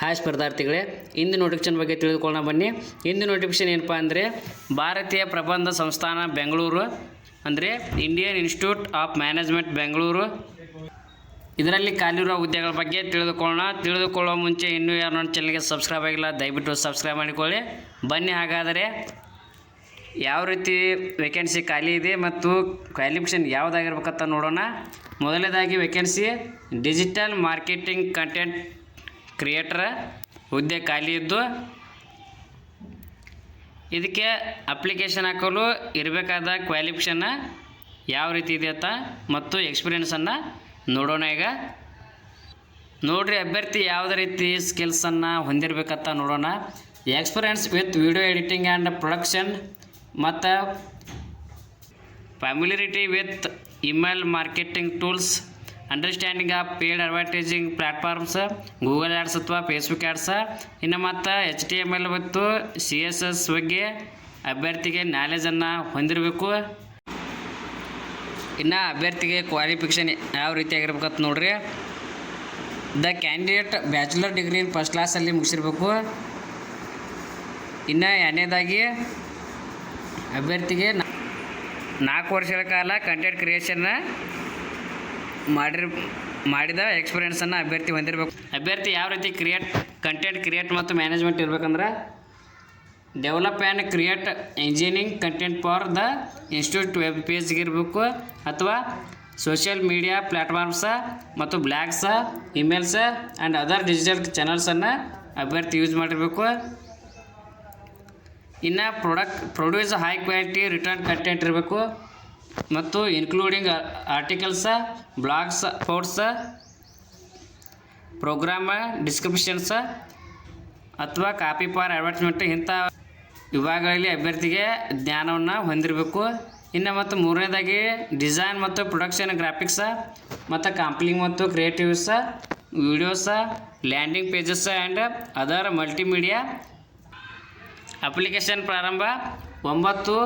Hi ಸ್ಪರ್ಧಾರ್ಥಿಗಳೇ, ಇಂದು notification ಬಗ್ಗೆ ತಿಳಿದುಕೊಳ್ಳೋಣ ಬನ್ನಿ. ಇಂದು ನೋಟಿಫಿಕೇಶನ್ ಏನಪ್ಪ ಅಂದರೆ ಭಾರತೀಯ ಪ್ರಬಂಧ ಸಂಸ್ಥಾನ ಬೆಂಗಳೂರು ಅಂದರೆ Indian institute of management Bengaluru. ಇದರಲ್ಲಿ ಖಾಲಿರುವ ಹುದ್ದೆಗಳ ಬಗ್ಗೆ ತಿಳಿದುಕೊಳ್ಳುವ ಮುಂಚೆ ಇನ್ನೂ ಯಾರು ನನ್ನ ಚಾನಲ್ಗೆ ಸಬ್ಸ್ಕ್ರೈಬ್ ಆಗಿಲ್ಲ ದಯವಿಟ್ಟು ಸಬ್ಸ್ಕ್ರೈಬ್ ಮಾಡಿಕೊಳ್ಳಿ. ಬನ್ನಿ ಹಾಗಾದರೆ ಯಾವ ರೀತಿ ವೇಕೆನ್ಸಿ ಖಾಲಿ ಇದೆ ಮತ್ತು ಕ್ವಾಲಿಫಿಕೇಷನ್ ಯಾವುದಾಗಿರ್ಬೇಕಂತ ನೋಡೋಣ. ಮೊದಲನೇದಾಗಿ vacancy digital marketing content creator ಹುದ್ದೆ ಖಾಲಿ ಇದ್ದು, ಇದಕ್ಕೆ ಅಪ್ಲಿಕೇಶನ್ ಹಾಕಲು ಇರಬೇಕಾದ ಕ್ವಾಲಿಫಿಕೇಷನ್ ಯಾವ ರೀತಿ ಇದೆ ಅಂತ ಮತ್ತು ಎಕ್ಸ್ಪೀರಿಯೆನ್ಸನ್ನು ನೋಡೋಣ. ಈಗ ನೋಡಿರಿ, ಅಭ್ಯರ್ಥಿ ಯಾವುದೇ ರೀತಿ ಸ್ಕಿಲ್ಸನ್ನು ಹೊಂದಿರಬೇಕಂತ ನೋಡೋಣ. Experience with video editing and production ಮತ್ತು familiarity with email marketing tools, understanding of paid advertising platforms, Google ads ಅಥವಾ ಫೇಸ್ಬುಕ್ ಆ್ಯಡ್ಸ್. ಇನ್ನು ಮತ್ತು HTML ಮತ್ತು CSS ಬಗ್ಗೆ ಅಭ್ಯರ್ಥಿಗೆ ನಾಲೆಜನ್ನು ಹೊಂದಿರಬೇಕು. ಇನ್ನು ಅಭ್ಯರ್ಥಿಗೆ ಕ್ವಾಲಿಫಿಕೇಷನ್ ಯಾವ ರೀತಿಯಾಗಿರ್ಬೇಕಂತ ನೋಡ್ರಿ. The candidate bachelor degree in first ಕ್ಲಾಸಲ್ಲಿ ಮುಗಿಸಿರ್ಬೇಕು. ಇನ್ನು ಎರಡನೇದಾಗಿ ಅಭ್ಯರ್ಥಿಗೆ 4 ವರ್ಷಗಳ ಕಾಲ ಕಂಟೆಂಟ್ ಕ್ರಿಯೇಷನ್ನ ಮಾಡಿದ ಎಕ್ಸ್ಪೀರಿಯೆನ್ಸನ್ನು ಅಭ್ಯರ್ಥಿ ಹೊಂದಿರಬೇಕು. ಅಭ್ಯರ್ಥಿ ಯಾವ ರೀತಿ ಕಂಟೆಂಟ್ ಕ್ರಿಯೇಟ್ ಮತ್ತು ಮ್ಯಾನೇಜ್ಮೆಂಟ್ ಇರಬೇಕಂದ್ರೆ develop and create engineering content for the institute web ಪೇಜ್ಗೆ ಇರಬೇಕು, ಅಥವಾ ಸೋಷಿಯಲ್ ಮೀಡಿಯಾ ಪ್ಲ್ಯಾಟ್ಫಾರ್ಮ್ಸ ಮತ್ತು blogs, emails and other digital ಚಾನಲ್ಸನ್ನು ಅಭ್ಯರ್ಥಿ ಯೂಸ್ ಮಾಡಿರಬೇಕು. ಇನ್ನು produce high quality written content ಇರಬೇಕು ಮತ್ತು ಇನ್ಕ್ಲೂಡಿಂಗ್ ಆರ್ಟಿಕಲ್ಸ, ಬ್ಲಾಗ್ಸ್, ಪೋಸ್ಟ್ಸ, ಪ್ರೋಗ್ರಾಮ ಡಿಸ್ಕ್ರಿಪ್ಷನ್ಸ ಅಥವಾ ಕಾಪಿ ಫಾರ್ ಅಡ್ವರ್ಟೈಸ್ಮೆಂಟ್ ಇಂಥ ವಿಭಾಗಗಳಲ್ಲಿ ಅಭ್ಯರ್ಥಿಗೆ ಜ್ಞಾನವನ್ನು ಹೊಂದಿರಬೇಕು. ಇನ್ನು ಮತ್ತು ಮೂರನೇದಾಗಿ ಡಿಸೈನ್ ಮತ್ತು ಪ್ರೊಡಕ್ಷನ್ ಗ್ರಾಫಿಕ್ಸ ಮತ್ತು ಕಾಂಪ್ಲಿಂಗ್ ಮತ್ತು creatives, videos, landing pages and other multimedia. Application ಪ್ರಾರಂಭ 9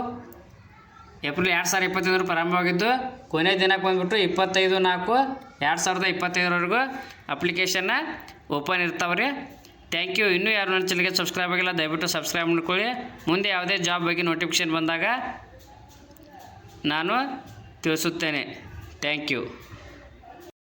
ಏಪ್ರಿಲ್ 2025 ಪ್ರಾರಂಭವಾಗಿದ್ದು, ಕೊನೆಯ ದಿನಕ್ಕೆ ಬಂದುಬಿಟ್ಟು 25/4/2025 ಅಪ್ಲಿಕೇಶನ್ನ ಓಪನ್ ಇರ್ತಾವ್ರಿ. Thank you. ಇನ್ನೂ ಯಾರು ನನ್ನ ಚಾನಲ್ಗೆ ಸಬ್ಸ್ಕ್ರೈಬ್ ಆಗಿಲ್ಲ ದಯವಿಟ್ಟು ಸಬ್ಸ್ಕ್ರೈಬ್ ಮಾಡ್ಕೊಳ್ಳಿ. ಮುಂದೆ ಯಾವುದೇ ಜಾಬ್ ಬಗ್ಗೆ ನೋಟಿಫಿಕೇಷನ್ ಬಂದಾಗ ನಾನು ತಿಳಿಸುತ್ತೇನೆ. Thank you.